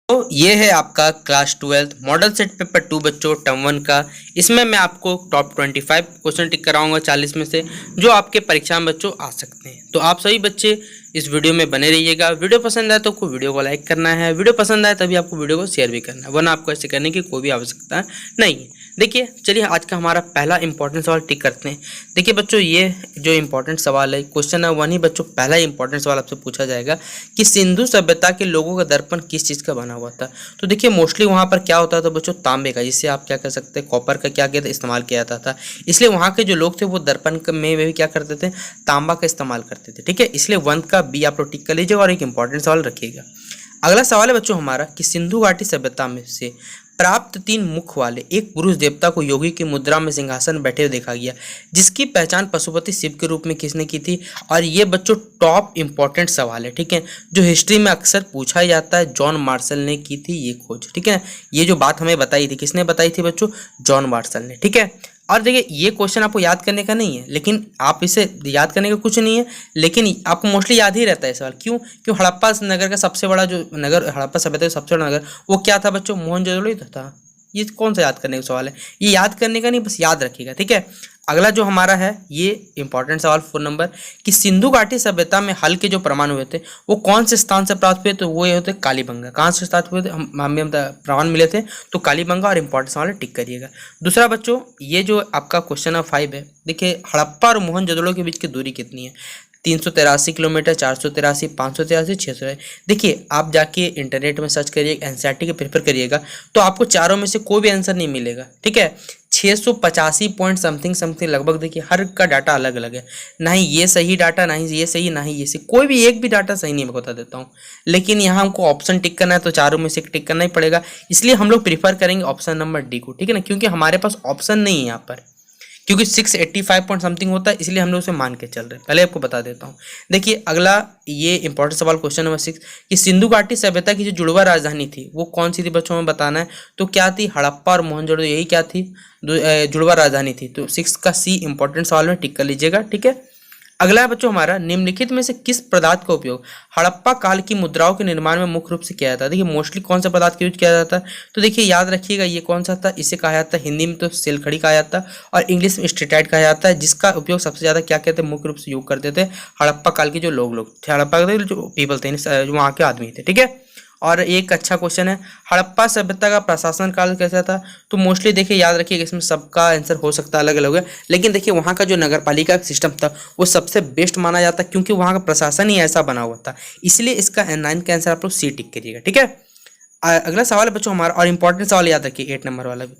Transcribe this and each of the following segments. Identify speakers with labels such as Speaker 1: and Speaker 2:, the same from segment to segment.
Speaker 1: तो ये है आपका क्लास 12 मॉडल सेट पेपर 2 बच्चों टर्म 1 का। इसमें मैं आपको टॉप 25 क्वेश्चन टिक कराऊंगा 40 में से, जो आपके परीक्षा में बच्चों आ सकते हैं। तो आप सभी बच्चे इस वीडियो में बने रहिएगा। वीडियो पसंद आए तो आपको वीडियो को लाइक करना है, वीडियो पसंद आए तभी आपको वीडियो को शेयर भी करना है, वरना आपको ऐसे करने की कोई भी आवश्यकता नहीं है। देखिए चलिए आज का हमारा पहला इंपॉर्टेंट सवाल टिक करते हैं। देखिए बच्चों, ये जो इंपॉर्टेंट सवाल है क्वेश्चन है 1 ही बच्चों, पहला इंपॉर्टेंट सवाल आपसे पूछा जाएगा कि सिंधु सभ्यता के लोगों का दर्पण किस चीज़ का बना हुआ था। तो देखिए मोस्टली वहाँ पर क्या होता था बच्चों, तांबे का, जिससे आप क्या कर सकते हैं कॉपर का क्या किया था इस्तेमाल किया जाता था। इसलिए वहाँ के जो लोग थे वो दर्पण में भी क्या करते थे, तांबा का इस्तेमाल करते थे। ठीक है, इसलिए 1 का बी आप लोग टिक कर लीजिएगा और एक इंपॉर्टेंट सवाल रखिएगा। अगला सवाल है बच्चों हमारा कि सिंधु घाटी सभ्यता में से प्राप्त 3 मुख वाले एक पुरुष देवता को योगी की मुद्रा में सिंहासन बैठे हुए देखा गया, जिसकी पहचान पशुपति शिव के रूप में किसने की थी। और ये बच्चों टॉप इंपॉर्टेंट सवाल है, ठीक है, जो हिस्ट्री में अक्सर पूछा ही जाता है। जॉन मार्शल ने की थी ये खोज, ठीक है। ये जो बात हमें बताई थी, किसने बताई थी बच्चों, जॉन मार्शल ने, ठीक है। और देखिए ये क्वेश्चन आपको याद करने का नहीं है, लेकिन आप इसे याद करने का कुछ नहीं है, लेकिन आपको मोस्टली याद ही रहता है सवाल। क्यों हड़प्पा नगर का सबसे बड़ा जो नगर, हड़प्पा सभ्यता का सबसे बड़ा नगर वो क्या था बच्चों, मोहनजोदड़ो ही था। ये कौन सा याद करने का सवाल है, ये याद करने का नहीं, बस याद रखिएगा, ठीक है। अगला जो हमारा है ये इंपॉर्टेंट सवाल 4 नंबर कि सिंधु घाटी सभ्यता में हल के जो प्रमाण हुए थे वो कौन से स्थान से प्राप्त हुए, तो वो ये होते कालीबंगा। कहाँ से स्टार्ट हुए थे, हमें प्रमाण मिले थे तो कालीबंगा, और इंपॉर्टेंट सवाल टिक करिएगा। दूसरा बच्चों, ये जो आपका क्वेश्चन नंबर 5 है, देखिए हड़प्पा और मोहनजोदड़ो के बीच की दूरी कितनी है। 383 किलोमीटर, 483, 583, 600। देखिए आप जाके इंटरनेट में सर्च करिए, एनसीईआरटी के प्रेफर करिएगा, तो आपको चारों में से कोई भी आंसर नहीं मिलेगा, ठीक है। 685 पॉइंट समथिंग लगभग, देखिए हर का डाटा अलग अलग है, ना ही ये सही डाटा, ना ही ये सही, ना ही ये सही, कोई भी एक भी डाटा सही नहीं, मैं बता देता हूँ। लेकिन यहाँ हमको ऑप्शन टिक करना है तो चारों में से टिक करना ही पड़ेगा, इसलिए हम लोग प्रीफर करेंगे ऑप्शन नंबर डी को, ठीक है ना, क्योंकि हमारे पास ऑप्शन नहीं है यहाँ पर, क्योंकि 685 पॉइंट समथिंग होता है, इसलिए हम लोग उसे मान के चल रहे हैं। पहले आपको बता देता हूँ। देखिए अगला ये इंपॉर्टेंट सवाल क्वेश्चन नंबर 6 कि सिंधु घाटी सभ्यता की जो जुड़वा राजधानी थी वो कौन सी थी बच्चों, में बताना है। तो क्या थी, हड़प्पा और मोहनजोदड़ो, यही क्या थी, जुड़वा राजधानी थी। तो 6 का सी इंपॉर्टेंट सवाल में टिक कर लीजिएगा, ठीक है। अगला है बच्चों हमारा, निम्नलिखित में से किस पदार्थ का उपयोग हड़प्पा काल की मुद्राओं के निर्माण में मुख्य रूप से किया जाता है। देखिए मोस्टली कौन सा पदार्थ का यूज किया जाता है, तो देखिए याद रखिएगा ये कौन सा था, इसे कहा जाता है हिंदी में तो सेलखड़ी कहा जाता है और इंग्लिश में स्टेटाइट कहा जाता है, जिसका उपयोग सबसे ज्यादा क्या कहते हैं, मुख्य रूप से योग करते थे हड़प्पा काल के जो लोग थे, हड़प्पा के जो पीपल थे, जो वहाँ के आदमी थे, ठीक है। और एक अच्छा क्वेश्चन है, हड़प्पा सभ्यता का प्रशासन काल कैसा था। तो मोस्टली देखिए याद रखिएगा, इसमें सबका आंसर हो सकता है अलग अलग है, लेकिन देखिए वहाँ का जो नगर पालिका का सिस्टम था वो सबसे बेस्ट माना जाता है, क्योंकि वहाँ का प्रशासन ही ऐसा बना हुआ था, इसलिए इसका 9 का आंसर आप लोग सी टिक करिएगा, ठीक है। अगला सवाल है बच्चों हमारा, और इंपॉर्टेंट सवाल याद रखिए 8 नंबर वाला भी।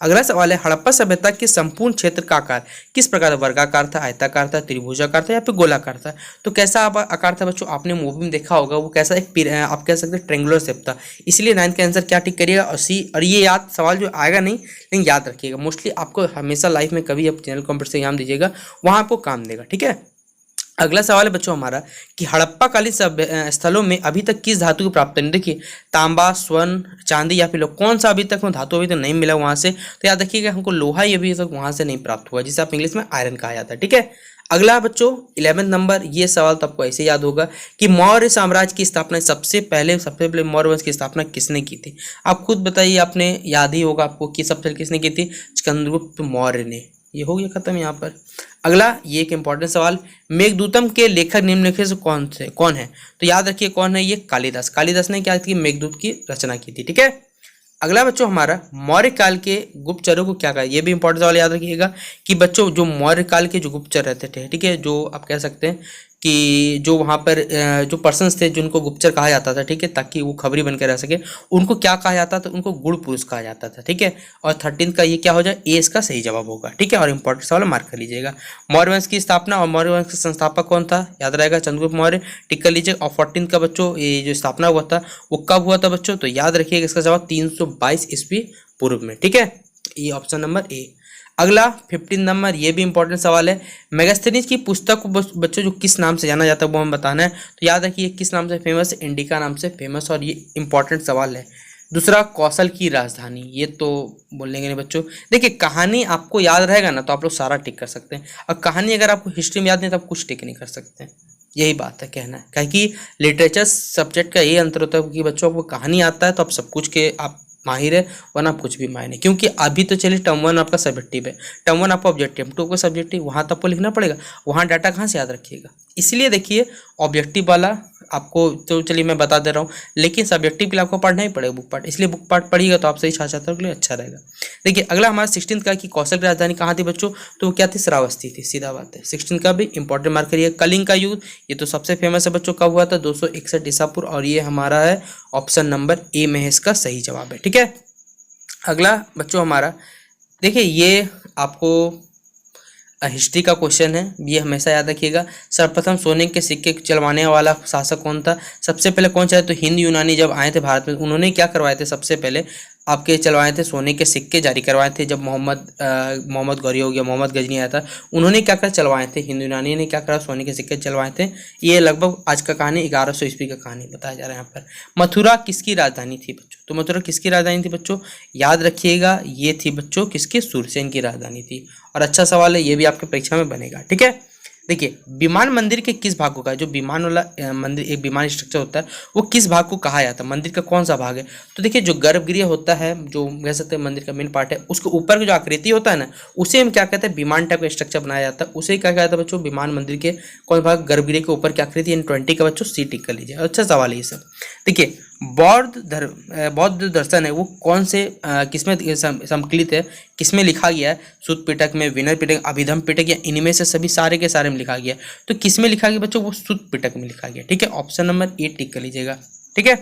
Speaker 1: अगला सवाल है, हड़प्पा सभ्यता के संपूर्ण क्षेत्र का आकार किस प्रकार था, वर्गाकार था, आयताकार था, त्रिभुजाकार था या फिर गोलाकार था। तो कैसा आकार था बच्चों, आपने मूवी में देखा होगा, वो कैसा एक आप कह सकते हैं ट्रेंगुलर शेप था, इसलिए 9 का आंसर क्या टिक करिएगा, और सी। और ये याद सवाल जो आएगा नहीं, लेकिन याद रखिएगा, मोस्टली आपको हमेशा लाइफ में कभी आप जनरल कॉम्पिटिशन एग्जाम दीजिएगा वहाँ आपको काम देगा, ठीक है। अगला सवाल है बच्चों हमारा कि हड़प्पा कालीन स्थलों में अभी तक किस धातु की प्राप्ति नहीं। देखिए तांबा, स्वर्ण, चांदी या फिर लोह, कौन सा अभी तक धातु अभी तक नहीं मिला वहां से, तो याद रखिएगा हमको लोहा ही अभी तक वहां से नहीं प्राप्त हुआ, जिसे आप इंग्लिश में आयरन कहा जाता है, ठीक है। अगला बच्चों 11 नंबर, ये सवाल तो आपको ऐसे याद होगा कि मौर्य साम्राज्य की स्थापना सबसे पहले मौर्य वंश की स्थापना किसने की थी। आप खुद बताइए, आपने याद ही होगा आपको कि सबसे पहले किसने की थी, चंद्रगुप्त मौर्य ने। ये हो गया खत्म यहाँ पर। अगला ये एक इंपॉर्टेंट सवाल, मेघदूतम के लेखक निम्नलिखित से कौन है। तो याद रखिए कौन है ये, कालिदास ने क्या की, मेघदूत की रचना की थी, ठीक है। अगला बच्चों हमारा, मौर्य काल के गुप्तचरों को क्या कहा, ये भी इंपॉर्टेंट सवाल याद रखिएगा कि बच्चों जो मौर्य काल के जो गुप्तचर रहते थे, ठीक है, जो आप कह सकते हैं कि जो वहाँ पर जो पर्सन्स थे जिनको गुप्तचर कहा जाता था, ठीक है, ताकि वो खबरी बन के रह सके, उनको क्या कहा जाता था, उनको गुण पुरुष कहा जाता था, ठीक है। और 13 का ये क्या हो जाए, ए इसका सही जवाब होगा, ठीक है। और इंपॉर्टेंट सवाल मार्क कर लीजिएगा। मौर्य वंश की स्थापना और मौर्य वंश का संस्थापक कौन था, याद रहेगा चंद्रगुप्त मौर्य, टिक कर लीजिए। और 14 का बच्चों ये जो स्थापना हुआ था वो कब हुआ था बच्चों, तो याद रखिएगा इसका जवाब 322 ईस्वी पूर्व में, ठीक है। ये ऑप्शन नंबर ए। अगला 15 नंबर, ये भी इंपॉर्टेंट सवाल है, मेगास्थनीज की पुस्तक को बच्चों जो किस नाम से जाना जाता है वो हमें बताना है। तो याद रखिए किस नाम से फेमस है, इंडिका नाम से फेमस, और ये इंपॉर्टेंट सवाल है। दूसरा, कौशल की राजधानी, ये तो बोलेंगे नहीं बच्चों। देखिए कहानी आपको याद रहेगा ना तो आप लोग सारा टिक कर सकते हैं, और कहानी अगर आपको हिस्ट्री में याद नहीं तो आप कुछ टिक नहीं कर सकते हैं। यही बात है कहना है, क्या कि लिटरेचर सब्जेक्ट का यही अंतर होता है कि बच्चों को कहानी आता है तो आप सब कुछ के आप माहिर है, वरना आप कुछ भी माहिर नहीं। क्योंकि अभी तो चलिए टर्म 1 आपका सब्जेक्टिव है, टर्म 1 आपका ऑब्जेक्टिव, टर्म 2 का सब्जेक्टिव, वहाँ तो आपको लिखना पड़ेगा, वहाँ डाटा कहाँ से याद रखिएगा। इसलिए देखिए ऑब्जेक्टिव वाला आपको तो चलिए मैं बता दे रहा हूँ, लेकिन सब्जेक्टिव के लिए आपको पढ़ना ही पड़ेगा बुक पार्ट, इसलिए बुक पार्ट पढ़िएगा तो आप सही छात्रों के लिए अच्छा रहेगा। देखिए अगला हमारा 16th का कि कौशल की राजधानी कहाँ थी बच्चों, तो वो क्या थी, श्रावस्ती थी, सीधा बात है। 16 का भी इंपॉर्टेंट मार्क करिए। कलिंग का युद्ध, ये तो सबसे फेमस है बच्चों, कब हुआ था, 261 ईसापुर, और ये हमारा है ऑप्शन नंबर ए में है इसका सही जवाब है। ठीक है, अगला बच्चों हमारा देखिए ये आपको हिस्ट्री का क्वेश्चन है, ये हमेशा याद रखिएगा। सर्वप्रथम सोने के सिक्के चलवाने वाला शासक कौन था, सबसे पहले कौन सा है, तो हिंद यूनानी जब आए थे भारत में, उन्होंने क्या करवाए थे, सबसे पहले आपके चलवाए थे सोने के सिक्के जारी करवाए थे। जब मोहम्मद गौरी हो गया, मोहम्मद गजनी आया था, उन्होंने क्या कर चलवाए थे, हिंद यूनानी ने क्या करा, सोने के सिक्के चलवाए थे। ये लगभग आज का कहानी 1100 ईस्वी का कहानी बताया जा रहा है यहाँ पर। मथुरा किसकी राजधानी थी बच्चों, तो मथुरा किसकी राजधानी थी बच्चों, याद रखिएगा ये थी बच्चों किसकी, सूरसेन की राजधानी थी। और अच्छा सवाल है, ये भी आपके परीक्षा में बनेगा। ठीक है, देखिए विमान मंदिर के किस भाग को कहा, जो विमान वाला मंदिर एक विमान स्ट्रक्चर होता है वो किस भाग को कहा जाता है, मंदिर का कौन सा भाग है, तो देखिए जो गर्भगृह होता है, जो कह सकते हैं मंदिर का मेन पार्ट है, उसके ऊपर का जो आकृति होता है ना, उसे हम क्या कहते हैं, विमान टाइप का स्ट्रक्चर बनाया जाता है, उसे क्या कहता है बच्चों, विमान मंदिर के कौन भाग, गर्भगृह के ऊपर की आकृति, इन 20 का बच्चों सी टिक कर लीजिए। अच्छा सवाल है ये सब। देखिए बौद्ध दर्शन है वो कौन से किसमें संकलित है, किसमें लिखा गया है, सुत्त पिटक में, विनय पिटक, अभिधम पिटक, या इनमें से सभी सारे के सारे में लिखा गया है, तो किसमें लिखा गया बच्चों, वो सुत्त पिटक में लिखा गया। ठीक है, ऑप्शन नंबर ए टिक कर लीजिएगा। ठीक है,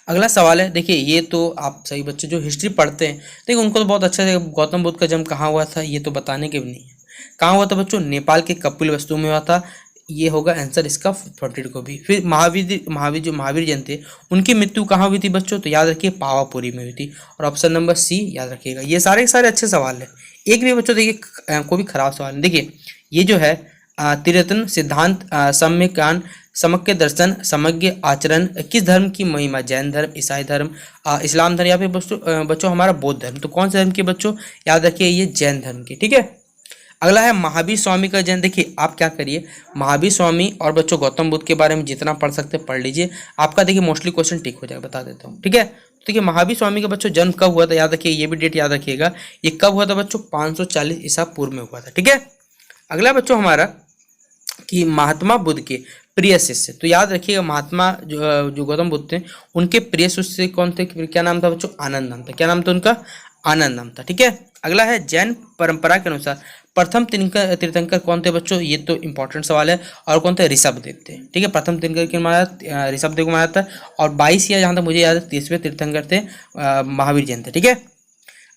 Speaker 1: अगला सवाल है, देखिए ये तो आप सही बच्चे जो हिस्ट्री पढ़ते हैं देखिए उनको तो बहुत अच्छा है, गौतम बुद्ध का जन्म कहाँ हुआ था, ये तो बताने के भी नहीं है। कहाँ हुआ था बच्चों, नेपाल के कपिलवस्तु में हुआ था, ये होगा आंसर इसका 42 को भी। फिर महावीर जैन थे, उनकी मृत्यु कहाँ हुई थी बच्चों, तो याद रखिए पावापुरी में हुई थी, और ऑप्शन नंबर सी याद रखिएगा। ये सारे के सारे अच्छे सवाल है, एक भी बच्चों देखिए कोई भी खराब सवाल नहीं। देखिए ये जो है त्रिरत्न सिद्धांत, सम्य ज्ञान, समग्र दर्शन, समग्र आचरण, किस धर्म की महिमा, जैन धर्म, ईसाई धर्म, इस्लाम धर्म, या फिर बच्चों हमारा बौद्ध धर्म, तो कौन से धर्म के बच्चों, याद रखिए ये जैन धर्म के। ठीक है, अगला है महावीर स्वामी का जन्म। देखिए आप क्या करिए, महावीर स्वामी और बच्चों गौतम बुद्ध के बारे में जितना पढ़ सकते पढ़ लीजिए, आपका देखिए मोस्टली क्वेश्चन ठीक हो जाएगा, बता देता हूँ। ठीक है, तो देखिए महावीर स्वामी का बच्चों जन्म कब हुआ था, याद रखिए ये भी डेट याद रखिएगा, ये कब हुआ था बच्चों, 540 ईसा पूर्व में हुआ था। ठीक है, अगला बच्चों हमारा कि महात्मा बुद्ध के प्रिय शिष्य, तो याद रखिएगा महात्मा जो गौतम बुद्ध थे उनके प्रिय शिष्य कौन थे, क्या नाम था बच्चों, आनंद नाम था, क्या नाम था उनका, आनंद नाम था। ठीक है, अगला है जैन परंपरा के अनुसार प्रथम तीर्थंकर कौन थे बच्चों, ये तो इंपॉर्टेंट सवाल है, और कौन थे, ऋषभदेव थे। ठीक है, प्रथम तीर्थंकर के मारा ऋषभदेव को मारा था, और 22 या जहाँ तक मुझे याद है 30वें तीर्थंकर थे महावीर जैन थे। ठीक है,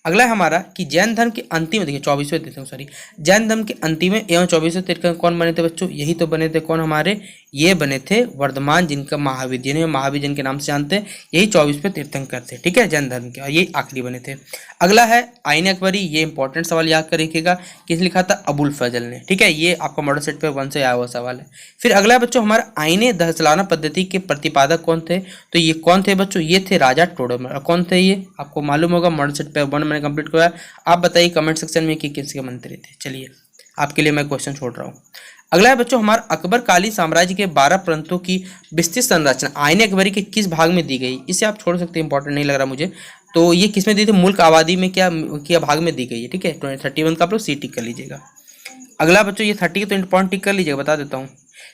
Speaker 1: अगला है हमारा कि जैन धर्म के अंतिम, देखिए 24वें तीर्थंकर, सॉरी जैन धर्म के अंतिम एवं 24वें तीर्थंकर कौन बने थे बच्चों, यही तो बने थे कौन हमारे, ये बने थे वर्धमान, जिनका महावीर, जिन्हें महावीर जैन के नाम से जानते हैं, यही 24वें तीर्थंकर थे। ठीक है, जैन धर्म के, और ये आखिरी बने थे। अगला है आईन अकबरी, ये इंपॉर्टेंट सवाल याद कर रखिएगा, किस लिखा था, अबुल फजल ने। ठीक है, ये आपका मॉडल सेट पे 1 से आया हुआ सवाल है। फिर अगला बच्चों हमारा आईने दहसलाना पद्धति के प्रतिपादक कौन थे, तो ये कौन थे बच्चों, ये थे राजा टोडरमल। कौन थे ये, आपको मालूम होगा, मॉडल सेट पे 1 मैंने कंप्लीट किया। आप बताइए कमेंट सेक्शन में कि किसके मंत्री थे। चलिए आपके लिए मैं क्वेश्चन छोड़ रहा हूँ। अगला है बच्चों हमारा अकबरकालीन साम्राज्य के 12 प्रांतों की विस्तृत संरचना आईने अकबरी के किस भाग में दी गई, इसे आप छोड़ सकते हैं, इंपॉर्टेंट नहीं लग रहा मुझे, तो ये किस में दी थी, मुल्क आबादी में क्या भाग में दी गई है। ठीक है, 31 का आप लोग सी टिक कर लीजिएगा। अगला बच्चों ये 30 तो पॉइंट टिक कर लीजिएगा, बता देता हूँ।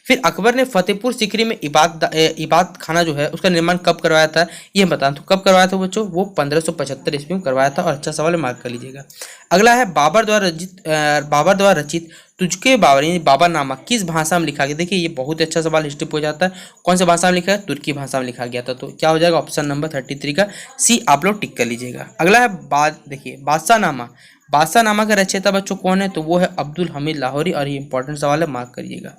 Speaker 1: फिर अकबर ने फतेहपुर सीकरी में इबादत खाना जो है उसका निर्माण कब करवाया था, ये बता, तो कब करवाया था बच्चों, वो 1575 ईस्वी में करवाया था, और अच्छा सवाल है, मार्क कर लीजिएगा। अगला है बाबर द्वारा रचित तुझके बाबर यानी बाबरनामा किस भाषा में लिखा गया। देखिए ये बहुत अच्छा सवाल हिस्ट्री पूछ जाता है, कौन सी भाषा में लिखा है, तुर्की भाषा में लिखा गया था, तो क्या हो जाएगा, ऑप्शन नंबर 33 का सी आप लोग टिक कर लीजिएगा। अगला है देखिए बादशाहनामा का रचयिता बच्चों कौन है, तो वो है अब्दुल हमीद लाहौरी, और ये इंपॉर्टेंट सवाल है, मार्क करिएगा।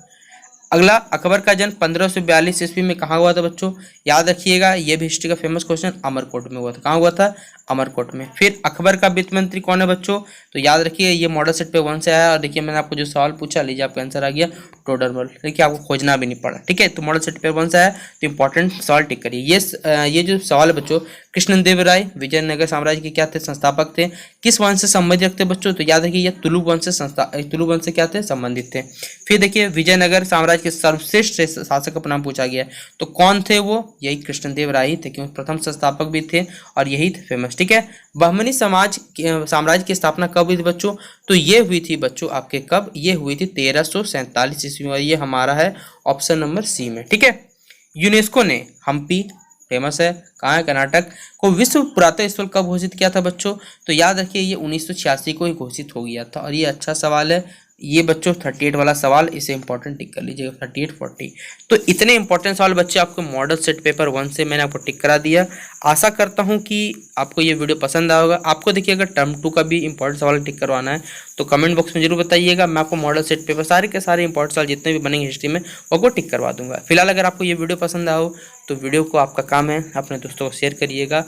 Speaker 1: अगला अकबर का जन्म 1542 ईस्वी में कहाँ हुआ था बच्चों, याद रखिएगा, ये भी हिस्ट्री का फेमस क्वेश्चन, अमरकोट में हुआ था। कहाँ हुआ था, अमरकोट में। फिर अकबर का वित्त मंत्री कौन है बच्चों, तो याद रखिए ये मॉडल सेट पे 1 से आया, और देखिए मैंने आपको जो सवाल पूछा, लीजिए आपका आंसर आ गया टोडरमल। देखिए आपको खोजना भी नहीं पड़ा। ठीक है, तो मॉडल सेट पे 1 से आया, तो इंपॉर्टेंट सवाल टिक करिए। ये जो सवाल है बच्चों कृष्णदेव राय विजयनगर साम्राज्य के क्या थे, संस्थापक थे। किस वंश से संबंधित रखते बच्चों, तो याद रखिए ये तुलु वंश से क्या थे, संबंधित थे। फिर देखिए विजयनगर साम्राज्य के सर्वश्रेष्ठ शासक का नाम पूछा गया, तो कौन थे वो, यही कृष्णदेव राय थे, क्योंकि प्रथम संस्थापक भी थे और यही थे फेमस। ठीक है, बहमनी साम्राज्य की स्थापना कब हुई थी बच्चों, तो ये हुई थी बच्चों आपके कब, ये हुई थी 1347 ईस्वी में, और ये हमारा है ऑप्शन नंबर सी में। ठीक है, यूनेस्को ने हम्पी फेमस है, कहाँ है, कर्नाटक, को विश्व पुरातत्व स्थल कब घोषित किया था बच्चों, तो याद रखिए ये 1986 को ही घोषित हो गया था। और ये अच्छा सवाल है ये बच्चों, 38 वाला सवाल, इसे इंपॉर्टेंट टिक कर लीजिएगा, 38 40। तो इतने इंपॉर्टेंट सवाल बच्चे आपको मॉडल सेट पेपर 1 से मैंने आपको टिक करा दिया। आशा करता हूँ कि आपको ये वीडियो पसंद आया होगा। आपको देखिए अगर टर्म 2 का भी इंपॉर्टेंट सवाल टिक करवाना है तो कमेंट बॉक्स में जरूर बताइएगा, मैं आपको मॉडल सेट पेपर सारे के सारे इंपॉर्टेंट सवाल जितने भी बनेंगे हिस्ट्री में वो आपको टिक करवा दूंगा। फिलहाल अगर आपको ये वीडियो पसंद आया हो तो वीडियो को, आपका काम है अपने दोस्तों को शेयर करिएगा,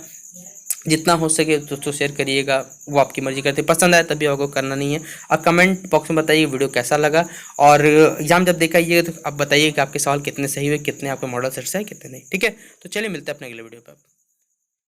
Speaker 1: जितना हो सके दोस्तों शेयर करिएगा, वो आपकी मर्जी करते, पसंद आए तभी आपको करना नहीं है। और कमेंट बॉक्स में बताइए वीडियो कैसा लगा, और एग्जाम जब देखाइएगा तो आप बताइए कि आपके सवाल कितने सही हुए, कितने आपके मॉडल सेट से है, कितने नहीं। ठीक है, तो चलिए मिलते हैं अपने अगले वीडियो पर।